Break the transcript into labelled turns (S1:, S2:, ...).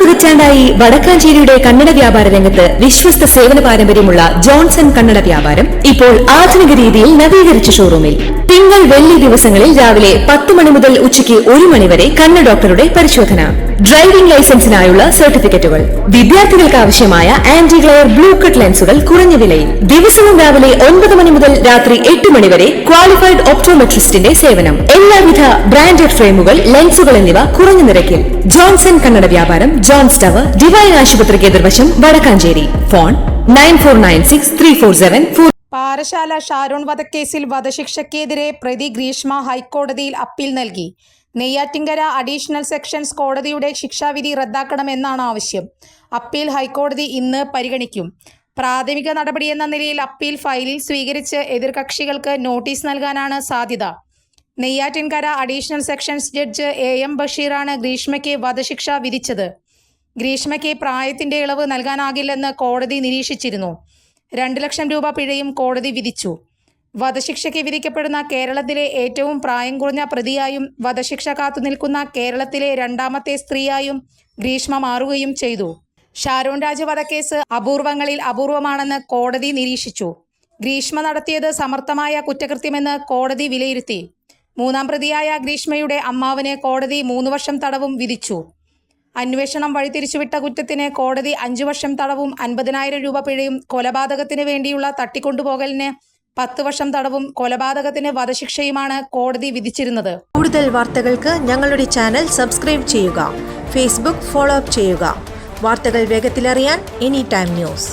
S1: പതിറ്റാണ്ടായി വടക്കാഞ്ചേരിയുടെ കന്നഡ വ്യാപാര രംഗത്ത് വിശ്വസ്ത സേവന പാരമ്പര്യമുള്ള ജോൺസൺ കന്നഡ വ്യാപാരം ഇപ്പോൾ ആധുനിക രീതിയിൽ നവീകരിച്ച ഷോറൂമിൽ തിങ്കൾ വെള്ളി ദിവസങ്ങളിൽ രാവിലെ 10 മണി മുതൽ ഉച്ചയ്ക്ക് 1 മണി വരെ കണ്ണ് ഡോക്ടറുടെ പരിശോധന, ഡ്രൈവിംഗ് ലൈസൻസിനായുള്ള സർട്ടിഫിക്കറ്റുകൾ, വിദ്യാർത്ഥികൾക്ക് ആവശ്യമായ ആന്റി ഗ്ലെയർ ബ്ലൂ കട്ട് ലെൻസുകൾ കുറഞ്ഞ വിലയിൽ, ദിവസവും രാവിലെ 9 മണി മുതൽ രാത്രി 8 മണി വരെ ക്വാളിഫൈഡ് ഒപ്റ്റോമെട്രിസ്റ്റിന്റെ സേവനം, എല്ലാവിധ ബ്രാൻഡഡ് ഫ്രെയിമുകൾ, ലെൻസുകൾ എന്നിവ കുറഞ്ഞ നിരക്കിൽ. ജോൺസൺ കന്നഡ വ്യാപാരം, ജോൺസ് ടവർ, ഡിവൈൻ ആശുപത്രിക്ക് എതിർവശം, വടക്കാഞ്ചേരി. ഫോൺ 94963474.
S2: പാറശാല ഷാരോൺ വധക്കേസിൽ വധശിക്ഷയ്ക്കെതിരെ പ്രതി ഗ്രീഷ്മ ഹൈക്കോടതിയിൽ അപ്പീൽ നൽകി. നെയ്യാറ്റിൻകര അഡീഷണൽ സെഷൻസ് കോടതിയുടെ ശിക്ഷാവിധി റദ്ദാക്കണമെന്നാണ് ആവശ്യം. അപ്പീൽ ഹൈക്കോടതി ഇന്ന് പരിഗണിക്കും. പ്രാഥമിക നടപടിയെന്ന നിലയിൽ അപ്പീൽ ഫയലിൽ സ്വീകരിച്ച് എതിർകക്ഷികൾക്ക് നോട്ടീസ് നൽകാനാണ് സാധ്യത. Neyyattinkara additional sessions judge AM ബഷീറാണ് ഗ്രീഷ്മയ്ക്ക് വധശിക്ഷ വിധിച്ചത്. ഗ്രീഷ്മയ്ക്ക് പ്രായത്തിന്റെ ഇളവ് നൽകാനാകില്ലെന്ന് കോടതി നിരീക്ഷിച്ചിരുന്നു. 2 ലക്ഷം രൂപ പിഴയും കോടതി വിധിച്ചു. വധശിക്ഷയ്ക്ക് വിധിക്കപ്പെടുന്ന കേരളത്തിലെ ഏറ്റവും പ്രായം കുറഞ്ഞ പ്രതിയായും വധശിക്ഷ കാത്തുനിൽക്കുന്ന കേരളത്തിലെ 2ാമത്തെ സ്ത്രീയായും ഗ്രീഷ്മ മാറുകയും ചെയ്തു. ഷാരോൺ രാജ് വധക്കേസ് അപൂർവങ്ങളിൽ അപൂർവമാണെന്ന് കോടതി നിരീക്ഷിച്ചു. ഗ്രീഷ്മ നടത്തിയത് സമർത്ഥമായ കുറ്റകൃത്യമെന്ന് കോടതി വിലയിരുത്തി. 3ാം പ്രതിയായ ഗ്രീഷ്മയുടെ അമ്മാവന് കോടതി 3 വർഷം തടവും വിധിച്ചു. അന്വേഷണം വഴിതിരിച്ചുവിട്ട കുറ്റത്തിന് കോടതി 5 വർഷം തടവും 50,000 രൂപ പിഴയും, കൊലപാതകത്തിന് വേണ്ടിയുള്ള തട്ടിക്കൊണ്ടുപോകലിന് 10 വർഷം തടവും, കൊലപാതകത്തിന് വധശിക്ഷയുമാണ് കോടതി വിധിച്ചിരുന്നത്.
S3: കൂടുതൽ വാർത്തകൾക്ക് ഞങ്ങളുടെ ചാനൽ സബ്സ്ക്രൈബ് ചെയ്യുക. ഫേസ്ബുക്ക് ഫോളോ അപ്പ് ചെയ്യുക. വാർത്തകൾ വേഗത്തിലറിയാൻ എനി ടൈം ന്യൂസ്.